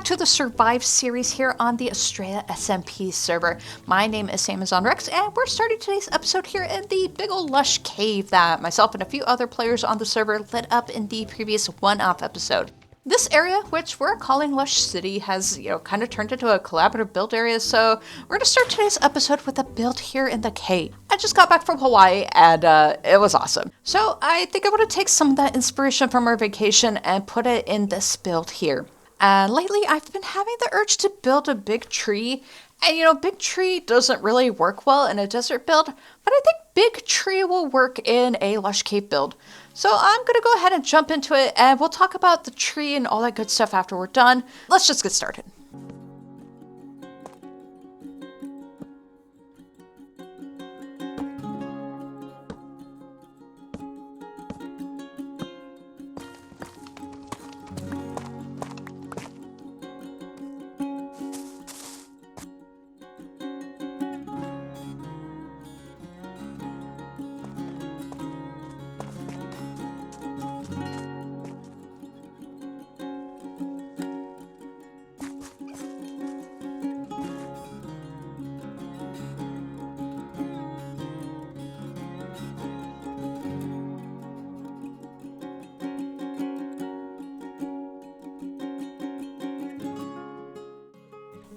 back to the Survive series here on the Astraea SMP server. My name is Amazon Rex, and we're starting today's episode here in the big ol' lush cave that myself and a few other players on the server lit up in the previous one-off episode. This area, which we're calling Lush City, has, kind of turned into a collaborative build area, so we're gonna start today's episode with a build here in the cave. I just got back from Hawaii, and it was awesome. So I think I want to take some of that inspiration from our vacation and put it in this build here. And lately, I've been having the urge to build a big tree. And big tree doesn't really work well in a desert build, but I think big tree will work in a lush cave build. So I'm gonna go ahead and jump into it, and we'll talk about the tree and all that good stuff after we're done. Let's just get started.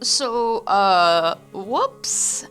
So, whoops.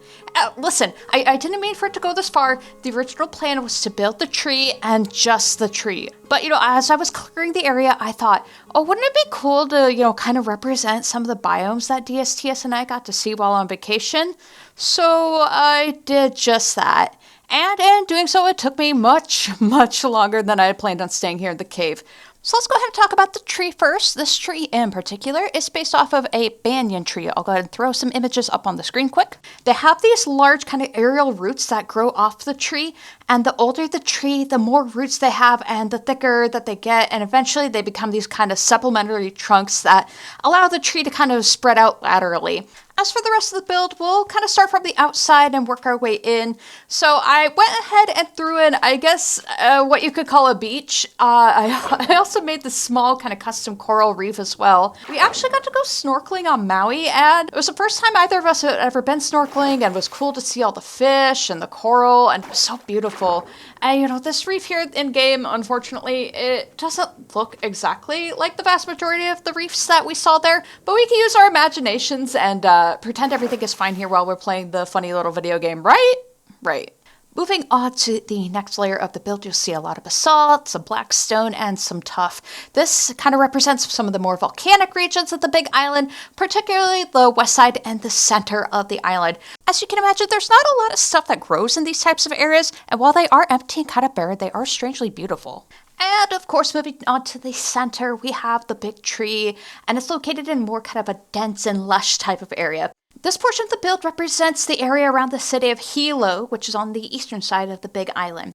Listen, I didn't mean for it to go this far. The original plan was to build the tree and just the tree. But, as I was clearing the area, I thought, oh, wouldn't it be cool to, kind of represent some of the biomes that DSTS and I got to see while on vacation? So I did just that. And in doing so, it took me much, much longer than I had planned on staying here in the cave. So let's go ahead and talk about the tree first. This tree in particular is based off of a banyan tree. I'll go ahead and throw some images up on the screen quick. They have these large kind of aerial roots that grow off the tree, and the older the tree, the more roots they have and the thicker that they get, and eventually they become these kind of supplementary trunks that allow the tree to kind of spread out laterally. As for the rest of the build, we'll kind of start from the outside and work our way in. So I went ahead and threw in, I guess, what you could call a beach. I also made this small kind of custom coral reef as well. We actually got to go snorkeling on Maui, and it was the first time either of us had ever been snorkeling, and it was cool to see all the fish and the coral, and it was so beautiful. And this reef here in-game, unfortunately, it doesn't look exactly like the vast majority of the reefs that we saw there, but we can use our imaginations and pretend everything is fine here while we're playing the funny little video game, right? Right. Moving on to the next layer of the build, you'll see a lot of basalt, some black stone, and some tuff. This kind of represents some of the more volcanic regions of the big island, particularly the west side and the center of the island. As you can imagine, there's not a lot of stuff that grows in these types of areas, and while they are empty and kind of bare, they are strangely beautiful. And of course, moving on to the center, we have the big tree, and it's located in more kind of a dense and lush type of area. This portion of the build represents the area around the city of Hilo, which is on the eastern side of the big island.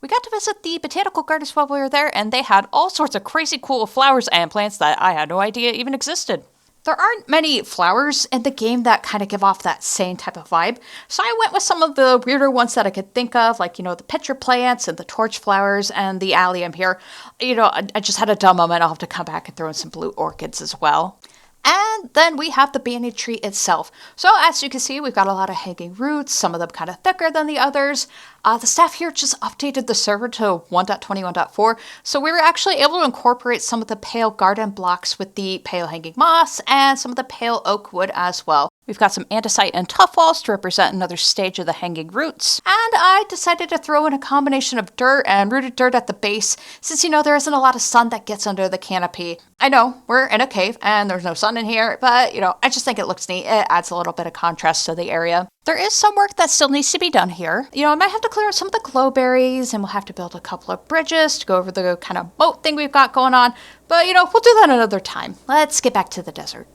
We got to visit the botanical gardens while we were there, and they had all sorts of crazy cool flowers and plants that I had no idea even existed. There aren't many flowers in the game that kind of give off that same type of vibe, so I went with some of the weirder ones that I could think of, like, the pitcher plants and the torch flowers and the allium here. I just had a dumb moment. I'll have to come back and throw in some blue orchids as well. And then we have the banyan tree itself. So as you can see, we've got a lot of hanging roots, some of them kind of thicker than the others. The staff here just updated the server to 1.21.4, so we were actually able to incorporate some of the pale garden blocks with the pale hanging moss and some of the pale oak wood as well. We've got some andesite and tuff walls to represent another stage of the hanging roots. And I decided to throw in a combination of dirt and rooted dirt at the base, since there isn't a lot of sun that gets under the canopy. I know, we're in a cave and there's no sun in here, but I just think it looks neat. It adds a little bit of contrast to the area. There is some work that still needs to be done here. I might have to clear out some of the glowberries, and we'll have to build a couple of bridges to go over the kind of moat thing we've got going on. But, we'll do that another time. Let's get back to the desert.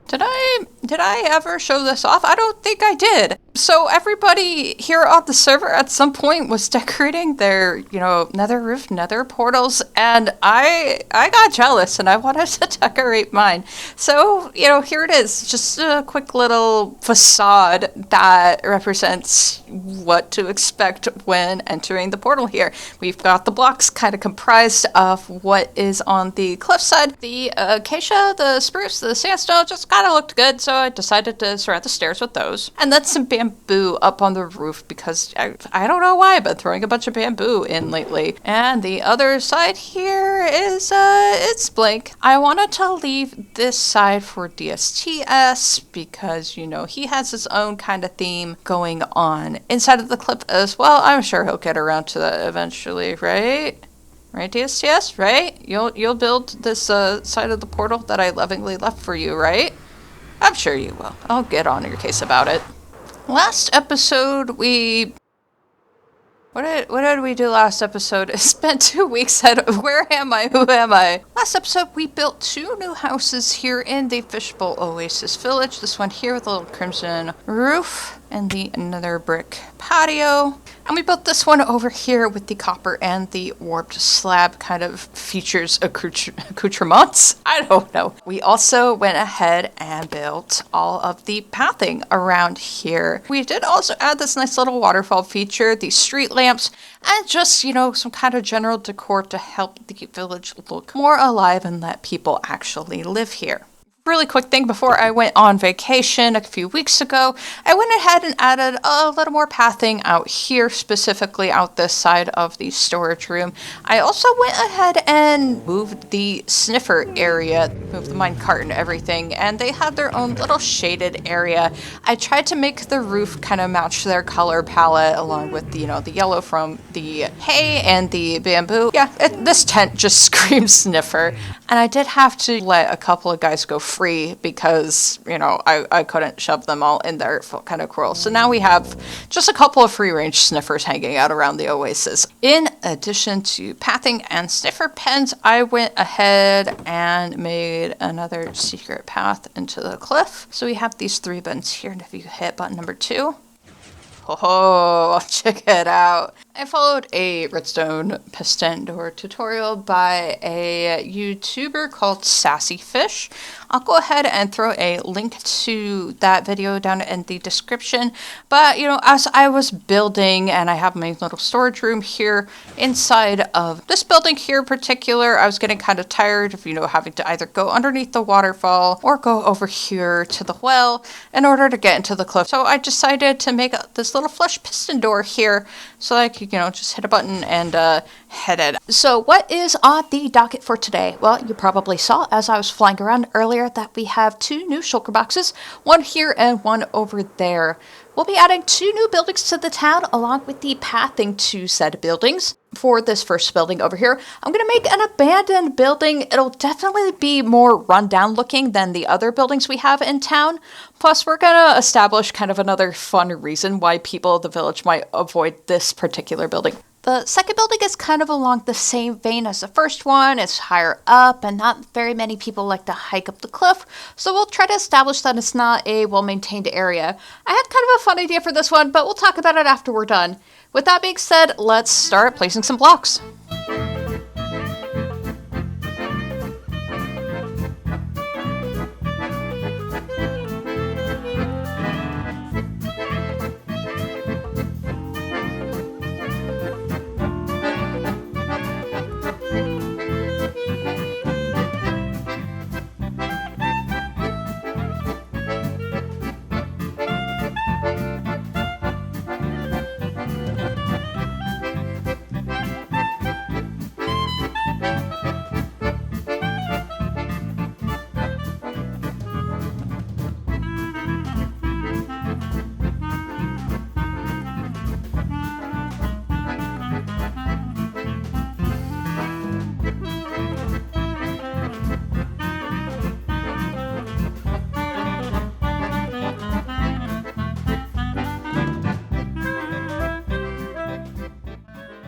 Did I ever show this off? I don't think I did. So everybody here on the server at some point was decorating their, nether roof, nether portals, and I got jealous and I wanted to decorate mine. So, here it is, just a quick little facade that represents what to expect when entering the portal here. We've got the blocks kind of comprised of what is on the cliffside. The acacia, the spruce, the sandstone just kind of looked good, so I decided to surround the stairs with those. And then some bamboo up on the roof because I don't know why, but throwing a bunch of bamboo in lately. And the other side here is, it's blank. I wanted to leave this side for DSTS because, he has his own kind of theme going on inside of the clip as well. I'm sure he'll get around to that eventually, right? Right, DSTS, right? You'll build this side of the portal that I lovingly left for you, right? I'm sure you will. I'll get on your case about it. Last episode, What did we do last episode? It's been 2 weeks. Where am I? Who am I? Last episode, we built 2 new houses here in the Fishbowl Oasis Village. This one here with a little crimson roof and the nether brick patio. And we built this one over here with the copper and the warped slab kind of features accoutrements. I don't know. We also went ahead and built all of the pathing around here. We did also add this nice little waterfall feature, the street lamps, and just, some kind of general decor to help the village look more alive and let people actually live here. Really quick thing before I went on vacation a few weeks ago, I went ahead and added a little more pathing out here, specifically out this side of the storage room. I also went ahead and moved the sniffer area, moved the minecart and everything, and they had their own little shaded area. I tried to make the roof kind of match their color palette along with, the yellow from the hay and the bamboo. Yeah, this tent just screams sniffer. And I did have to let a couple of guys go free because, I couldn't shove them all in there. It felt kind of cruel. So now we have just a couple of free-range sniffers hanging out around the oasis. In addition to pathing and sniffer pens, I went ahead and made another secret path into the cliff. So we have these 3 vents here, and if you hit button number 2, oh, check it out. I followed a redstone piston door tutorial by a YouTuber called Sassy Fish. I'll go ahead and throw a link to that video down in the description. But, as I was building, and I have my little storage room here inside of this building here in particular, I was getting kind of tired of, having to either go underneath the waterfall or go over here to the well in order to get into the cliff. So I decided to make this little flush piston door here so I could, just hit a button and head it. So what is on the docket for today? Well, you probably saw as I was flying around earlier that we have 2 new shulker boxes, one here and one over there. We'll be adding 2 new buildings to the town along with the pathing to said buildings. For this first building over here, I'm going to make an abandoned building. It'll definitely be more rundown looking than the other buildings we have in town. Plus, we're going to establish kind of another fun reason why people of the village might avoid this particular building. The second building is kind of along the same vein as the first one. It's higher up and not very many people like to hike up the cliff. So we'll try to establish that it's not a well-maintained area. I had kind of a fun idea for this one, but we'll talk about it after we're done. With that being said, let's start placing some blocks.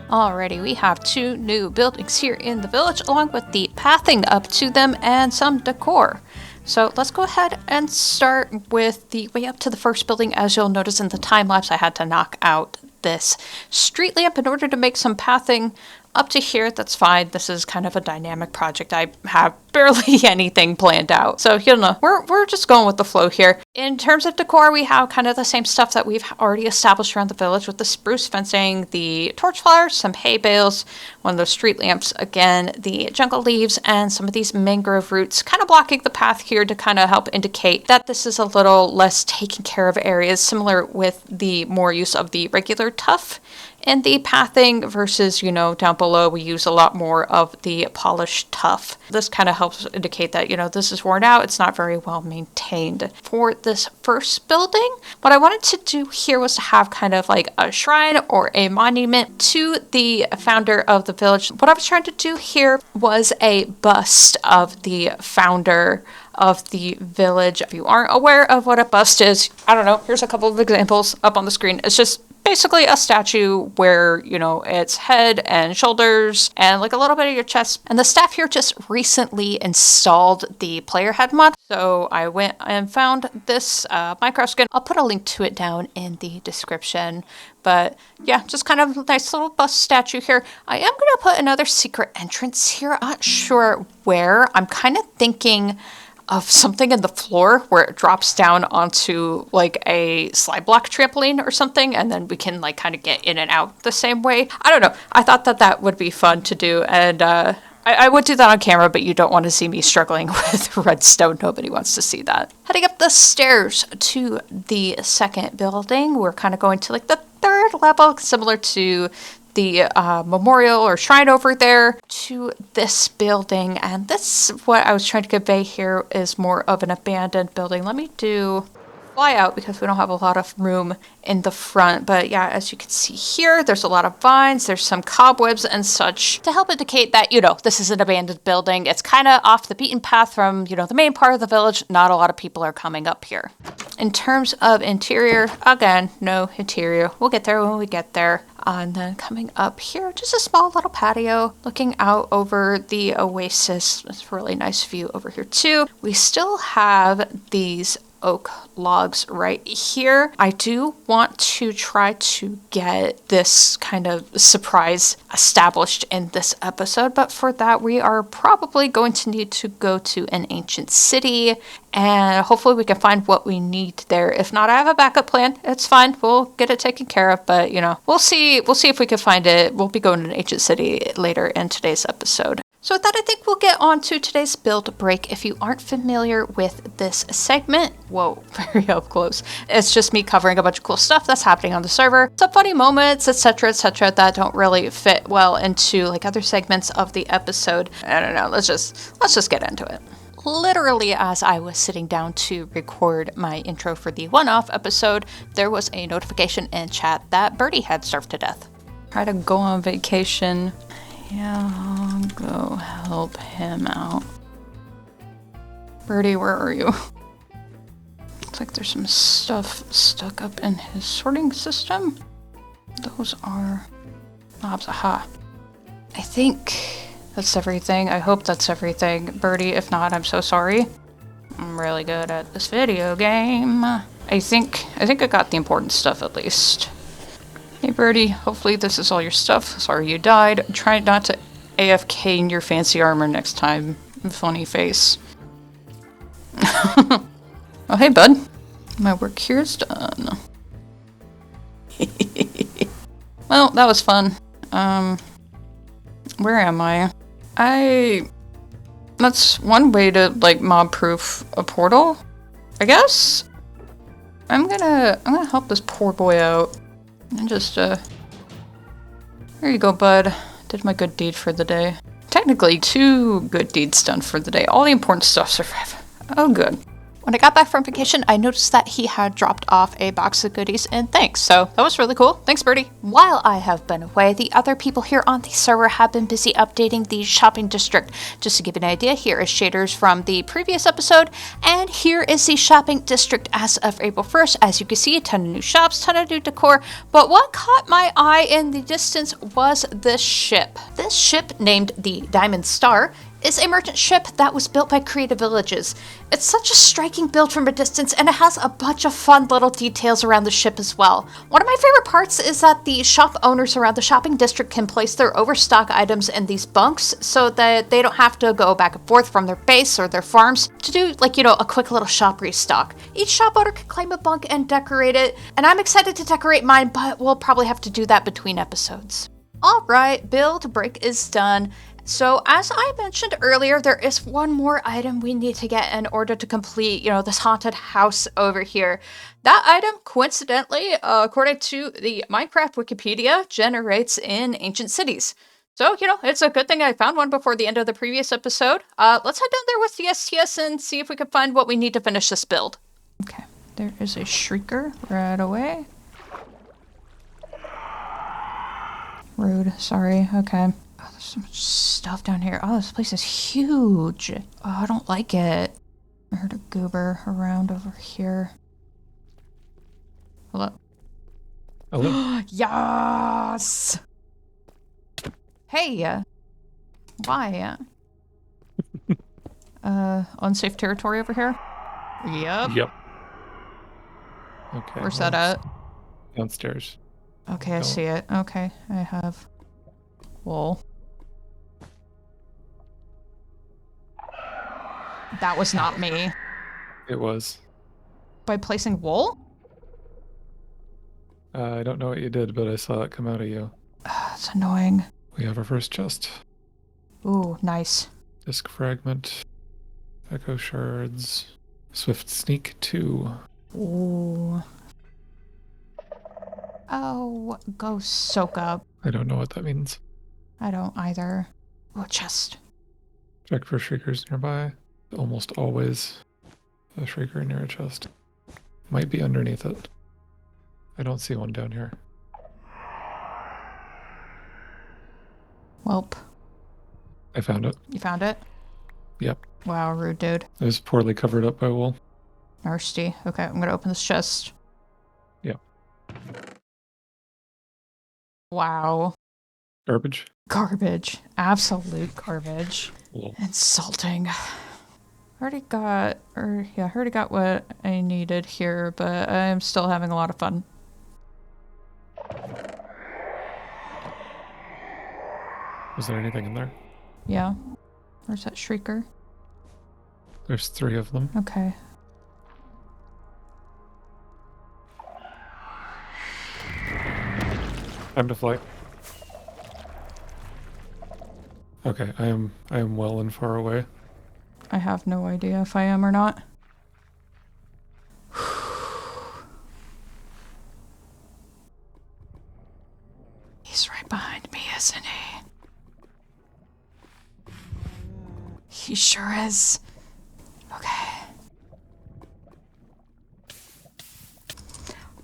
Alrighty, we have 2 new buildings here in the village, along with the pathing up to them and some decor. So let's go ahead and start with the way up to the first building. As you'll notice in the time lapse, I had to knock out this street lamp in order to make some pathing up to here. That's fine. This is kind of a dynamic project. I have barely anything planned out. So, you know, we're just going with the flow here. In terms of decor, we have kind of the same stuff that we've already established around the village with the spruce fencing, the torch flowers, some hay bales, one of those street lamps, again, the jungle leaves, and some of these mangrove roots kind of blocking the path here to kind of help indicate that this is a little less taken care of areas, similar with the more use of the regular tuff in the pathing versus, you know, down below we use a lot more of the polished tuff. This kind of helps indicate that, you know, this is worn out. It's not very well maintained. For this first building, what I wanted to do here was to have kind of like a shrine or a monument to the founder of the village. What I was trying to do here was a bust of the founder of the village. If you aren't aware of what a bust is, I don't know, here's a couple of examples up on the screen. It's just basically a statue where, you know, it's head and shoulders and like a little bit of your chest. And the staff here just recently installed the player head mod. So I went and found this Minecraft skin. I'll put a link to it down in the description. But yeah, just kind of a nice little bust statue here. I am going to put another secret entrance here. I'm not sure where. I'm kind of thinking of something in the floor where it drops down onto like a slide block trampoline or something, and then we can like kind of get in and out the same way. I don't know. I thought that that would be fun to do, and I would do that on camera, but you don't want to see me struggling with redstone. Nobody wants to see that. Heading up the stairs to the second building, we're kind of going to like the third level, similar to the memorial or shrine over there, to this building. And this, what I was trying to convey here, is more of an abandoned building. Let me do fly out because we don't have a lot of room in the front. But yeah, as you can see here, there's a lot of vines, there's some cobwebs and such to help indicate that, you know, this is an abandoned building. It's kind of off the beaten path from, you know, the main part of the village. Not a lot of people are coming up here. In terms of interior, again, no interior. We'll get there when we get there. And then coming up here, just a small little patio looking out over the oasis. It's a really nice view over here too. We still have these oak logs right here. I do want to try to get this kind of surprise established in this episode, but for that we are probably going to need to go to an ancient city, and hopefully we can find what we need there. If not, I have a backup plan. It's fine. We'll get it taken care of, but you know, we'll see if we can find it. We'll be going to an ancient city later in today's episode. So with that, I think we'll get on to today's build break. If you aren't familiar with this segment, whoa, very up close. It's just me covering a bunch of cool stuff that's happening on the server. Some funny moments, etc., that don't really fit well into like other segments of the episode. I don't know, let's just get into it. Literally, as I was sitting down to record my intro for the one-off episode, there was a notification in chat that Birdie had starved to death. Try to go on vacation. Yeah, I'll go help him out. Birdie, where are you? Looks like there's some stuff stuck up in his sorting system. Those are knobs. Aha. I think that's everything. I hope that's everything. Birdie, if not, I'm so sorry. I'm really good at this video game. I think I got the important stuff at least. Hey Birdie, hopefully this is all your stuff. Sorry you died. Try not to AFK in your fancy armor next time. Funny face. Oh hey bud. My work here is done. Well, that was fun. Where am I? That's one way to like mob proof a portal, I guess. I'm gonna help this poor boy out. And just, here you go, bud. Did my good deed for the day. Technically, 2 good deeds done for the day. All the important stuff survived. Oh, good. When I got back from vacation, I noticed that he had dropped off a box of goodies and thanks, so that was really cool. Thanks, Birdie. While I have been away, the other people here on the server have been busy updating the shopping district. Just to give you an idea, here is shaders from the previous episode, and here is the shopping district as of April 1st. As you can see, a ton of new shops, ton of new decor, but what caught my eye in the distance was this ship. This ship, named the Diamond Star, is a merchant ship that was built by Creative Villages. It's such a striking build from a distance, and it has a bunch of fun little details around the ship as well. One of my favorite parts is that the shop owners around the shopping district can place their overstock items in these bunks so that they don't have to go back and forth from their base or their farms to do, like, a quick little shop restock. Each shop owner can claim a bunk and decorate it, and I'm excited to decorate mine, but we'll probably have to do that between episodes. Alright, build break is done. So as I mentioned earlier, there is one more item we need to get in order to complete, this haunted house over here. That item, coincidentally, according to the Minecraft Wikipedia, generates in ancient cities. So, it's a good thing I found one before the end of the previous episode. Let's head down there with the STS and see if we can find what we need to finish this build. Okay, there is a shrieker right away. Rude, sorry, okay. Oh, there's so much stuff down here. Oh, this place is huge. Oh, I don't like it. I heard a goober around over here. Hello? Hello? Yes! Hey, why? Unsafe territory over here? Yep. Okay. Where's that at? Downstairs. Okay, I see it. Okay, I have wool. That was not me. It was. By placing wool? I don't know what you did, but I saw it come out of you. That's annoying. We have our first chest. Ooh, nice. Disc fragment. Echo shards. Swift sneak 2. Ooh. Oh, go soak up. I don't know what that means. I don't either. Oh, chest. Check for shriekers nearby. Almost always a shrieker near a chest. Might be underneath it. I don't see one down here. Welp. I found it. You found it? Yep. Wow, rude dude. It was poorly covered up by wool. Nasty. Okay, I'm gonna open this chest. Yep. Wow. Garbage? Garbage. Absolute garbage. Wool. Insulting. I already got what I needed here, but I'm still having a lot of fun. Was there anything in there? Yeah. Where's that shrieker? There's 3 of them. Okay. Time to fly. Okay, I am well and far away. I have no idea if I am or not. He's right behind me, isn't he? He sure is. Okay.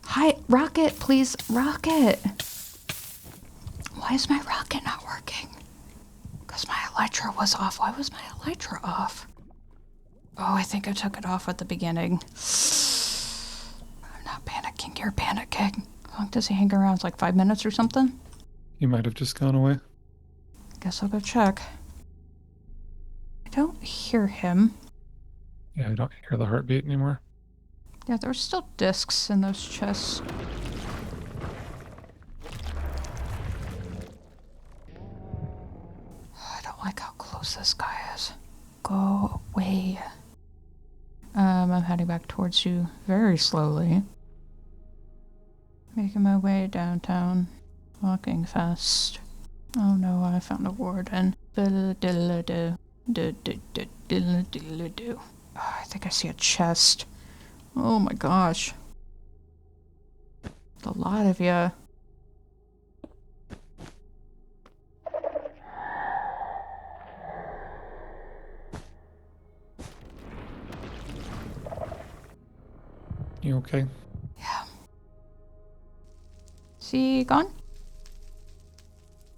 Hi, rocket, please. Rocket. Why is my rocket not working? Because my elytra was off. Why was my elytra off? Oh, I think I took it off at the beginning. I'm not panicking. You're panicking. How long does he hang around? It's like 5 minutes or something? He might have just gone away. Guess I'll go check. I don't hear him. Yeah, I don't hear the heartbeat anymore. Yeah, there's still discs in those chests. I don't like how close this guy is. Go away. I'm heading back towards you very slowly. Making my way downtown. Walking fast. Oh no, I found a warden. Diddle-diddle-do. Diddle-diddle-do. Oh, I think I see a chest. Oh my gosh. A lot of you. You okay? Yeah. Is he gone?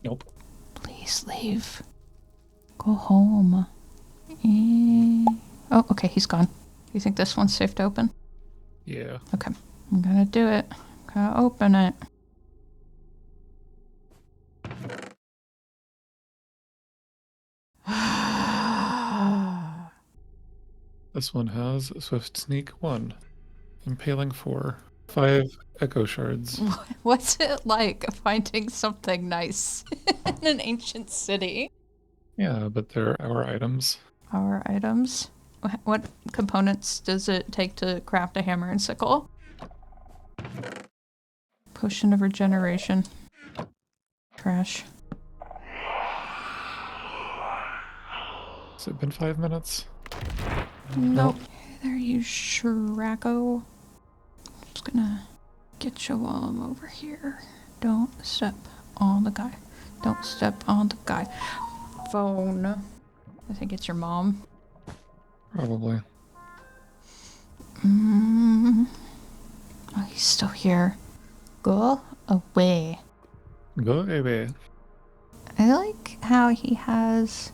Nope. Please leave. Go home. Oh, okay, he's gone. You think this one's safe to open? Yeah. Okay, I'm gonna do it. I'm gonna open it. This one has Swift Sneak 1, Impaling 4, 5 Echo Shards. What's it like finding something nice in an ancient city? Yeah, but they're our items. Our items? What components does it take to craft a hammer and sickle? Potion of regeneration. Trash. Has it been 5 minutes? Nope. Hey there, you Shracko. Just gonna get you while I'm over here. Don't step on the guy. Don't step on the guy. Phone. I think it's your mom. Probably. Oh, he's still here. Go away. Go away. I like how he has...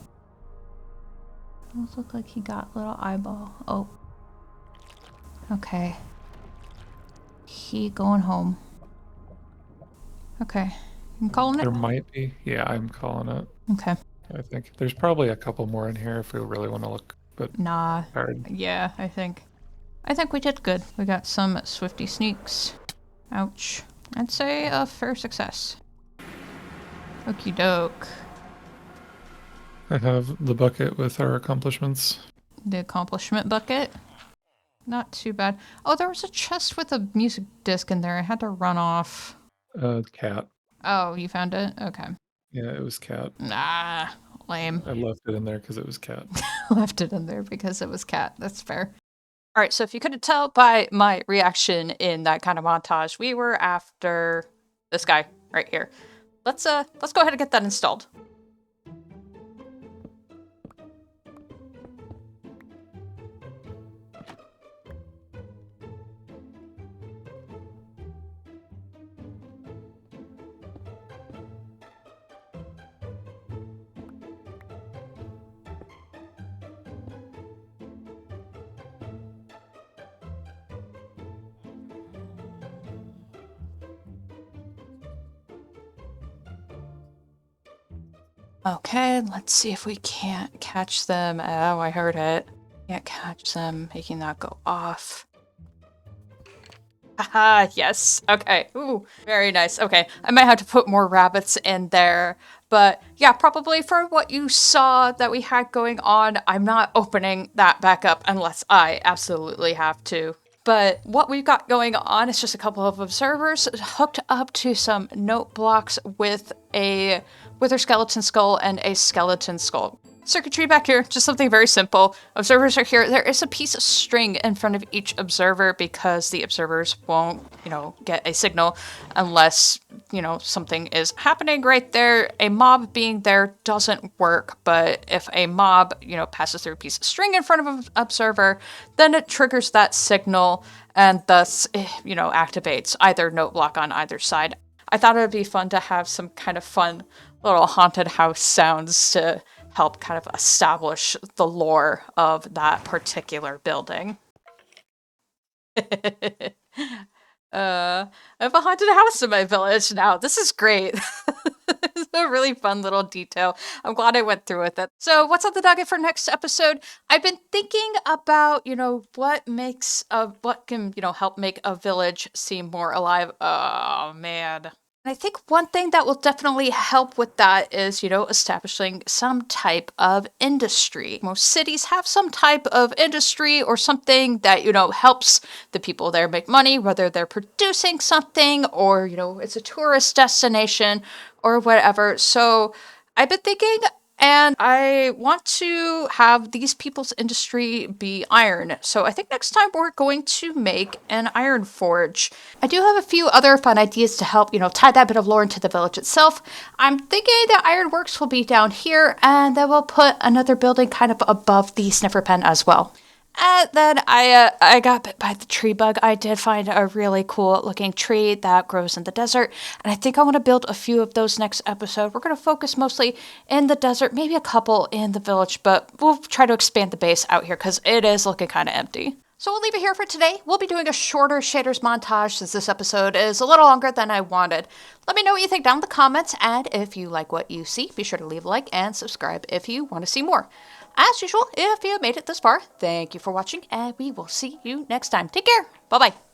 Almost look like he got a little eyeball. Oh. Okay. He going home. Okay. I'm calling it? There might be. Yeah, I'm calling it. Okay. I think. There's probably a couple more in here if we really want to look, but Nah. hard. Yeah, I think we did good. We got some swifty sneaks. Ouch. I'd say a fair success. Okie doke. I have the bucket with our accomplishments. The accomplishment bucket. Not too bad. Oh, there was a chest with a music disc in there. I had to run off. Cat. Oh, you found it? Okay. Yeah, it was cat. Nah, lame. I left it in there because it was cat. Left it in there because it was cat. That's fair. All right, so if you couldn't tell by my reaction in that kind of montage, we were after this guy right here. Let's go ahead and get that installed. Okay, let's see if we can't catch them. Oh, I heard it. Can't catch them, making that go off. Haha, yes. Okay. Ooh, very nice. Okay, I might have to put more rabbits in there. But yeah, probably for what you saw that we had going on, I'm not opening that back up unless I absolutely have to. But what we've got going on is just a couple of observers hooked up to some note blocks with a wither skeleton skull and a skeleton skull. Circuitry back here, just something very simple. Observers are here. There is a piece of string in front of each observer because the observers won't, get a signal unless, something is happening right there. A mob being there doesn't work, but if a mob, passes through a piece of string in front of an observer, then it triggers that signal and thus, activates either note block on either side. I thought it would be fun to have some kind of fun little haunted house sounds to help kind of establish the lore of that particular building. I have a haunted house in my village now. This is great. It's a really fun little detail. I'm glad I went through with it. So what's on the docket for next episode? I've been thinking about, what can, help make a village seem more alive. Oh, man. And I think one thing that will definitely help with that is, establishing some type of industry. Most cities have some type of industry or something that, helps the people there make money, whether they're producing something or, it's a tourist destination or whatever. So I've been thinking, and I want to have these people's industry be iron. So I think next time we're going to make an iron forge. I do have a few other fun ideas to help, tie that bit of lore into the village itself. I'm thinking the ironworks will be down here, and then we'll put another building kind of above the sniffer pen as well. And then I got bit by the tree bug. I did find a really cool looking tree that grows in the desert. And I think I want to build a few of those next episode. We're going to focus mostly in the desert, maybe a couple in the village, but we'll try to expand the base out here because it is looking kind of empty. So we'll leave it here for today. We'll be doing a shorter shaders montage since this episode is a little longer than I wanted. Let me know what you think down in the comments, and if you like what you see, be sure to leave a like and subscribe if you want to see more. as usual, if you made it this far, thank you for watching, and we will see you next time. Take care. Bye-bye.